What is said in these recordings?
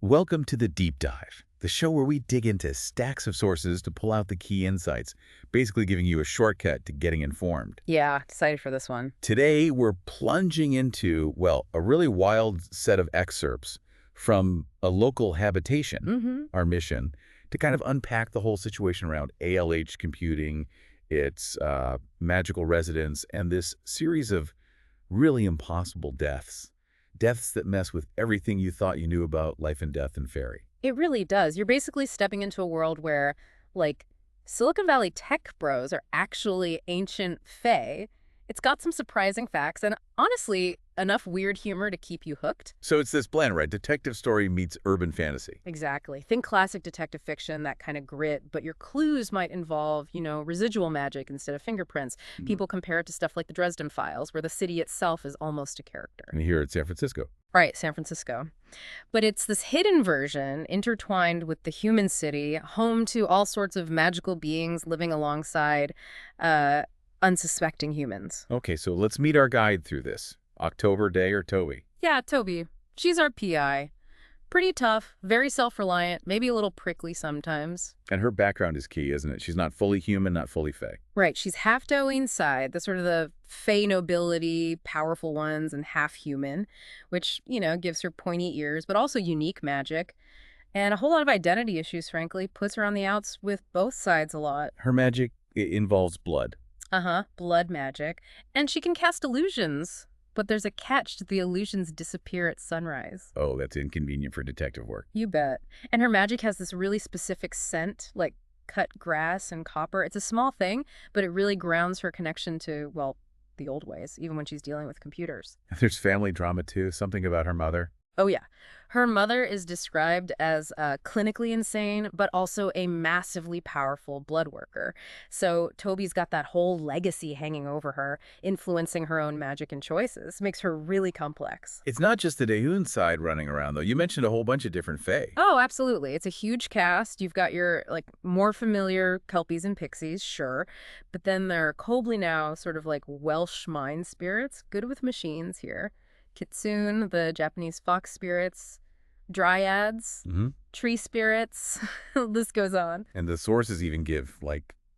Welcome to the Deep Dive, the show where we dig into stacks of sources to pull out the key insights, basically giving you a shortcut to getting informed. Yeah, excited for this one. Today, we're plunging into, well, a really wild set of excerpts from a local habitation, our mission, to kind of unpack the whole situation around ALH Computing, its magical residence, and this series of really impossible deaths. Deaths that mess with everything you thought you knew about life and death and fairy. It really does. You're basically stepping into a world where, like, Silicon Valley tech bros are actually ancient fae. It's got some surprising facts and, honestly, enough weird humor to keep you hooked. So it's this blend, right? Detective story meets urban fantasy. Exactly. Think classic detective fiction, that kind of grit, but your clues might involve, residual magic instead of fingerprints. People compare it to stuff like the Dresden Files, where the city itself is almost a character. And here at San Francisco. Right, San Francisco. But it's this hidden version intertwined with the human city, home to all sorts of magical beings living alongside unsuspecting humans. Okay, so let's meet our guide through this. October, Daye, or Toby? Yeah, Toby. She's our PI. Pretty tough, very self-reliant, maybe a little prickly sometimes. And her background is key, isn't it? She's not fully human, not fully fae. Right, she's half-Daoine side, the sort of the fae nobility, powerful ones, and half-human, which, gives her pointy ears, but also unique magic. And a whole lot of identity issues, frankly, puts her on the outs with both sides a lot. Her magic involves blood. Blood magic. And she can cast illusions. But there's a catch: the illusions disappear at sunrise. Oh, that's inconvenient for detective work. You bet. And her magic has this really specific scent, like cut grass and copper. It's a small thing, but it really grounds her connection to, well, the old ways, even when she's dealing with computers. There's family drama, too. Something about her mother. Oh, yeah. Her mother is described as clinically insane, but also a massively powerful blood worker. So Toby's got that whole legacy hanging over her, influencing her own magic and choices. Makes her really complex. It's not just the Daehoon side running around, though. You mentioned a whole bunch of different fae. Oh, absolutely. It's a huge cast. You've got your, more familiar Kelpies and Pixies, sure. But then there are Kobley now, sort of like Welsh mind spirits, good with machines here. Kitsune, the Japanese fox spirits, dryads, tree spirits, the list goes on. And the sources even give,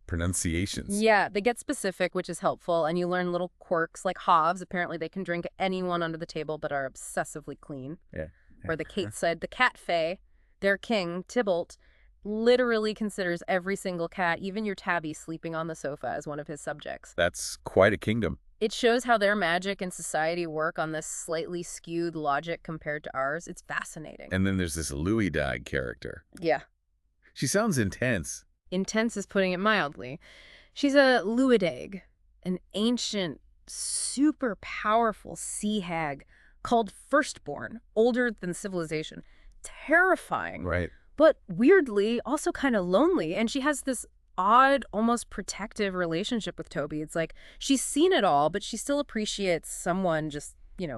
pronunciations. Yeah, they get specific, which is helpful, and you learn little quirks like Hovs. Apparently they can drink anyone under the table but are obsessively clean. Yeah. Or the Kate said, the cat fae, their king, Tybalt, literally considers every single cat, even your tabby sleeping on the sofa, as one of his subjects. That's quite a kingdom. It shows how their magic and society work on this slightly skewed logic compared to ours. It's fascinating. And then there's this Louis Dague character. Yeah. She sounds intense. Intense is putting it mildly. She's a Luidaig, an ancient, super powerful sea hag called Firstborn, older than civilization. Terrifying. Right. But weirdly, also kind of lonely. And she has this odd, almost protective relationship with Toby. It's like she's seen it all, but she still appreciates someone just,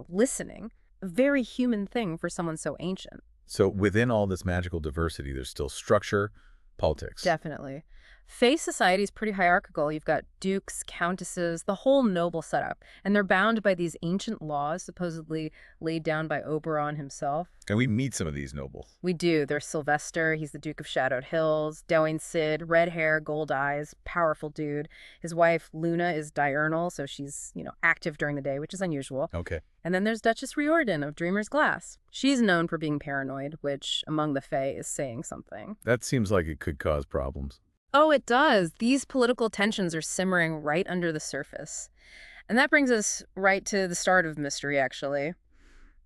listening. A very human thing for someone so ancient. So within all this magical diversity, there's still structure, politics. Definitely. Fae society is pretty hierarchical. You've got dukes, countesses, the whole noble setup. And they're bound by these ancient laws supposedly laid down by Oberon himself. And we meet some of these nobles. We do. There's Sylvester. He's the Duke of Shadowed Hills. Daoine Sid, red hair, gold eyes, powerful dude. His wife, Luna, is diurnal, so she's, active during the day, which is unusual. Okay. And then there's Duchess Riordan of Dreamer's Glass. She's known for being paranoid, which, among the Fae, is saying something. That seems like it could cause problems. Oh, it does. These political tensions are simmering right under the surface. And that brings us right to the start of the mystery, actually.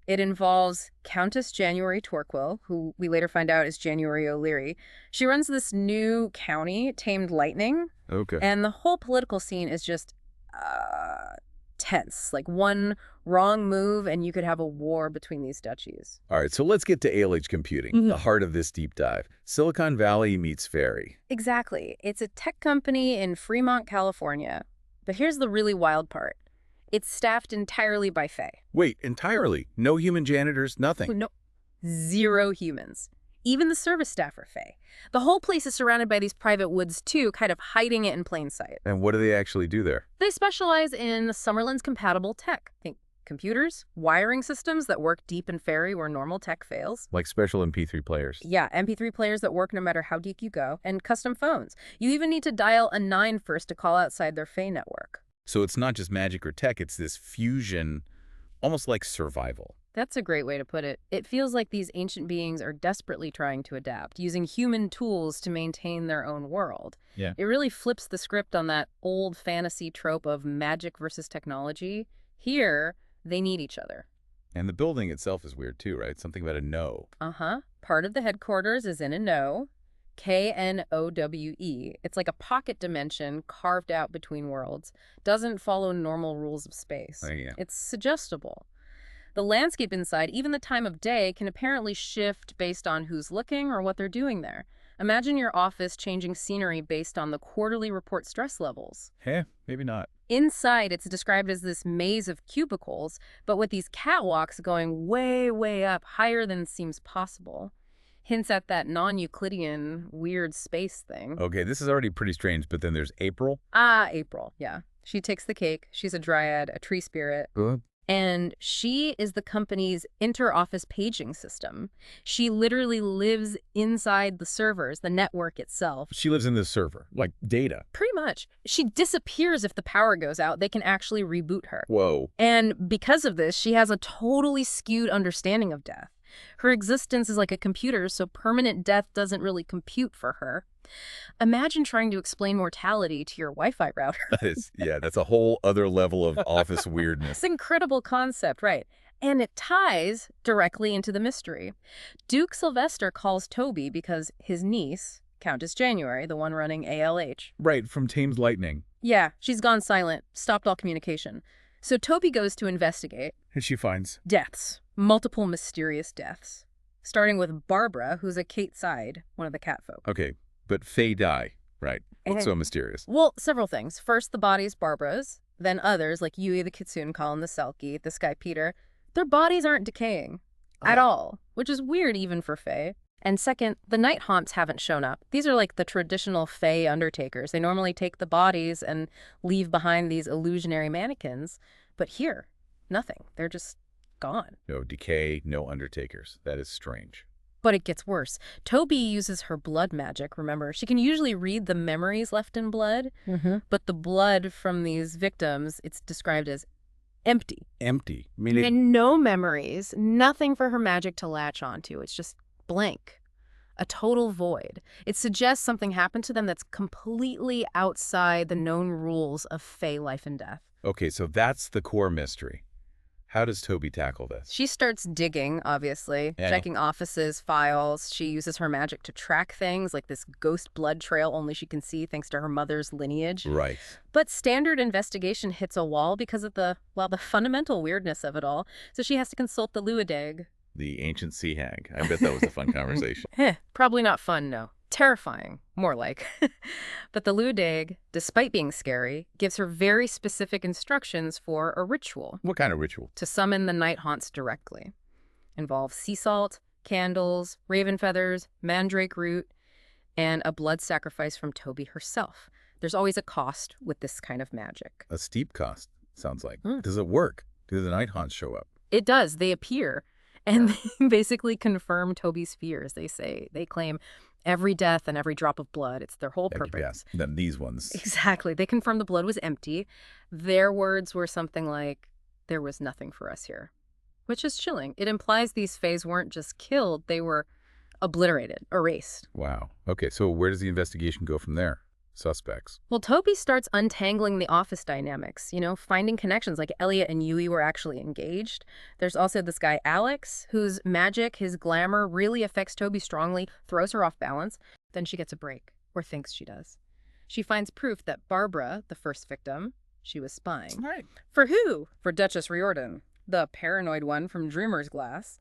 It involves Countess January Torquil, who we later find out is January O'Leary. She runs this new county, Tamed Lightning. Okay. And the whole political scene is just tense. Like one wrong move and you could have a war between these duchies. All right, so let's get to ALH Computing, the heart of this deep dive. Silicon Valley meets fairy. Exactly. It's a tech company in Fremont, California. But here's the really wild part. It's staffed entirely by fae. Wait, entirely? No human janitors, nothing? No, 0 humans. Even the service staff are fae. The whole place is surrounded by these private woods, too, kind of hiding it in plain sight. And what do they actually do there? They specialize in Summerlin's compatible tech. Think Computers, wiring systems that work deep in Fairy where normal tech fails. Like special MP3 players. Yeah, MP3 players that work no matter how deep you go, and custom phones. You even need to dial a 9 first to call outside their Fae network. So it's not just magic or tech, it's this fusion, almost like survival. That's a great way to put it. It feels like these ancient beings are desperately trying to adapt, using human tools to maintain their own world. Yeah. It really flips the script on that old fantasy trope of magic versus technology. Here, they need each other. And the building itself is weird too, right? Something about a no. Uh-huh. Part of the headquarters is in a no. Knowe. It's like a pocket dimension carved out between worlds. Doesn't follow normal rules of space. Oh, yeah. It's suggestible. The landscape inside, even the time of day, can apparently shift based on who's looking or what they're doing there. Imagine your office changing scenery based on the quarterly report stress levels. Maybe not. Inside, it's described as this maze of cubicles, but with these catwalks going way, way up, higher than seems possible. Hints at that non-Euclidean weird space thing. Okay, this is already pretty strange, but then there's April. April, yeah. She takes the cake. She's a dryad, a tree spirit. And she is the company's inter-office paging system. She literally lives inside the servers, the network itself. She lives in this server, like data. Pretty much. She disappears if the power goes out. They can actually reboot her. Whoa. And because of this, she has a totally skewed understanding of death. Her existence is like a computer, so permanent death doesn't really compute for her. Imagine trying to explain mortality to your Wi-Fi router. That's a whole other level of office weirdness. It's an incredible concept, right? And it ties directly into the mystery. Duke Sylvester calls Toby because his niece, Countess January, the one running ALH. Right, from Thames Lightning. Yeah, she's gone silent, stopped all communication. So Toby goes to investigate. And she finds Deaths. Multiple mysterious deaths. Starting with Barbara, who's a Kate Side, one of the catfolk. Okay, but Fae die, right? What's so mysterious? Well, several things. First, the body's Barbara's. Then others, like Yui the Kitsune, Colin the Selkie, this guy Peter. Their bodies aren't decaying at all, which is weird even for Fae. And second, the night haunts haven't shown up. These are like the traditional Fae undertakers. They normally take the bodies and leave behind these illusionary mannequins. But here, nothing. They're just gone. No decay, no undertakers. That is strange. But it gets worse. Toby uses her blood magic, remember? She can usually read the memories left in blood, but the blood from these victims, it's described as empty. Empty? And no memories, nothing for her magic to latch onto. It's just blank. A total void. It suggests something happened to them that's completely outside the known rules of Fae life and death. Okay, so that's the core mystery. How does Toby tackle this? She starts digging, obviously, checking offices, files. She uses her magic to track things, like this ghost blood trail only she can see thanks to her mother's lineage. Right. But standard investigation hits a wall because of the fundamental weirdness of it all. So she has to consult the Luadag. The ancient sea hag. I bet that was a fun conversation. Probably not fun, no. Terrifying, more like. But the Luadag, despite being scary, gives her very specific instructions for a ritual. What kind of ritual? To summon the night haunts directly. Involves sea salt, candles, raven feathers, mandrake root, and a blood sacrifice from Toby herself. There's always a cost with this kind of magic. A steep cost, sounds like. Does it work? Do the night haunts show up? It does. They appear. And they basically confirm Toby's fears, they say. They claim every death and every drop of blood. It's their whole purpose. Yes, then these ones. Exactly. They confirm the blood was empty. Their words were something like, there was nothing for us here. Which is chilling. It implies these Faes weren't just killed, they were obliterated, erased. Wow. Okay, so where does the investigation go from there? Suspects. Well, Toby starts untangling the office dynamics, finding connections, like Elliot and Yui were actually engaged. There's also this guy, Alex, whose magic, his glamour, really affects Toby strongly, throws her off balance. Then she gets a break, or thinks she does. She finds proof that Barbara, the first victim, she was spying. Right. For who? For Duchess Riordan, the paranoid one from Dreamer's Glass.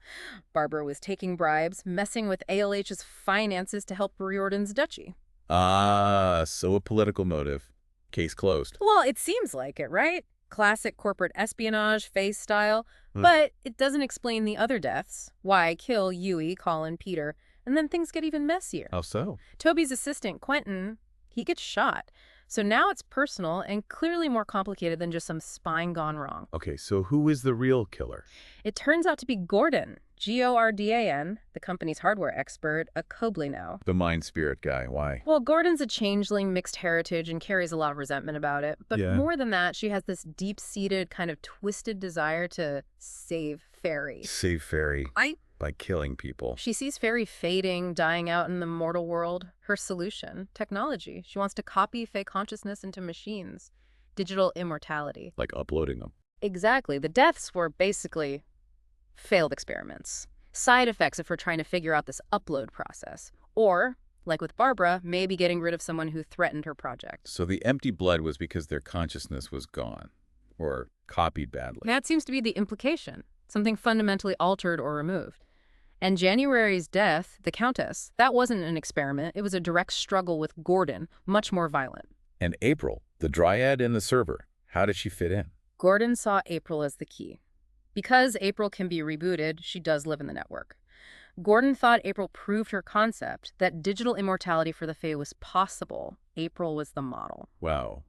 Barbara was taking bribes, messing with ALH's finances to help Riordan's duchy. So a political motive. Case closed. Well, it seems like it, right? Classic corporate espionage, face style. But it doesn't explain the other deaths. Why kill Yui, Colin, Peter, and then things get even messier. How so? Toby's assistant, Quentin, he gets shot. So now it's personal and clearly more complicated than just some spine gone wrong. Okay, so who is the real killer? It turns out to be Gordon, Gordan, the company's hardware expert, a Koblinow. The mind-spirit guy. Why? Well, Gordon's a changeling, mixed heritage, and carries a lot of resentment about it. But Yeah. more than that, she has this deep-seated, kind of twisted desire to save Fairy. Save Fairy by killing people. She sees Fairy fading, dying out in the mortal world. Her solution, technology. She wants to copy Fae consciousness into machines. Digital immortality. Like uploading them. Exactly. The deaths were basically failed experiments. Side effects if we're trying to figure out this upload process. Or, like with Barbara, maybe getting rid of someone who threatened her project. So the empty blood was because their consciousness was gone. Or copied badly. That seems to be the implication. Something fundamentally altered or removed. And January's death, the Countess, that wasn't an experiment. It was a direct struggle with Gordon, much more violent. And April, the dryad and the server, how did she fit in? Gordon saw April as the key. Because April can be rebooted, she does live in the network. Gordon thought April proved her concept, that digital immortality for the Fae was possible. April was the model. Wow,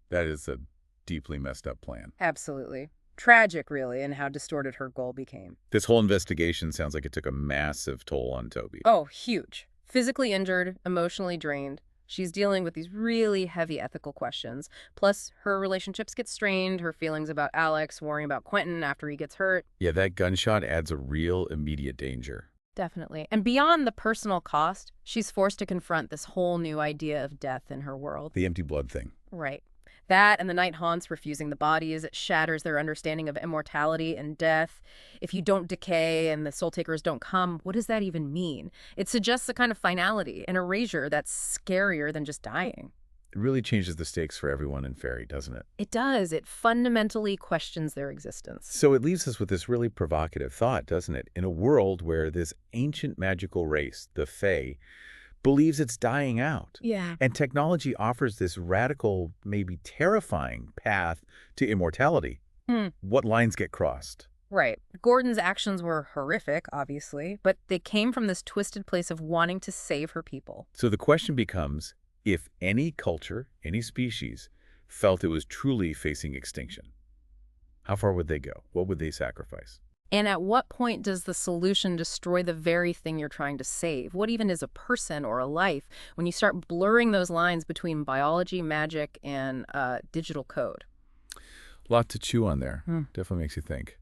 that is a deeply messed up plan. Absolutely. Tragic, really, in how distorted her goal became. This whole investigation sounds like it took a massive toll on Toby. Oh, huge. Physically injured, emotionally drained. She's dealing with these really heavy ethical questions. Plus, her relationships get strained, her feelings about Alex, worrying about Quentin after he gets hurt. Yeah, that gunshot adds a real immediate danger. Definitely. And beyond the personal cost, she's forced to confront this whole new idea of death in her world. The empty blood thing. Right. That and the night haunts refusing the bodies, it shatters their understanding of immortality and death. If you don't decay and the soul takers don't come, what does that even mean? It suggests a kind of finality, an erasure that's scarier than just dying. It really changes the stakes for everyone in Fairy, doesn't it? It does. It fundamentally questions their existence. So it leaves us with this really provocative thought, doesn't it? In a world where this ancient magical race, the Fae, believes it's dying out. Yeah. And technology offers this radical, maybe terrifying path to immortality. What lines get crossed? Right. Gordon's actions were horrific, obviously, but they came from this twisted place of wanting to save her people. So the question becomes, if any culture, any species, felt it was truly facing extinction, how far would they go? What would they sacrifice? And at what point does the solution destroy the very thing you're trying to save? What even is a person or a life when you start blurring those lines between biology, magic, and digital code? A lot to chew on there. Definitely makes you think.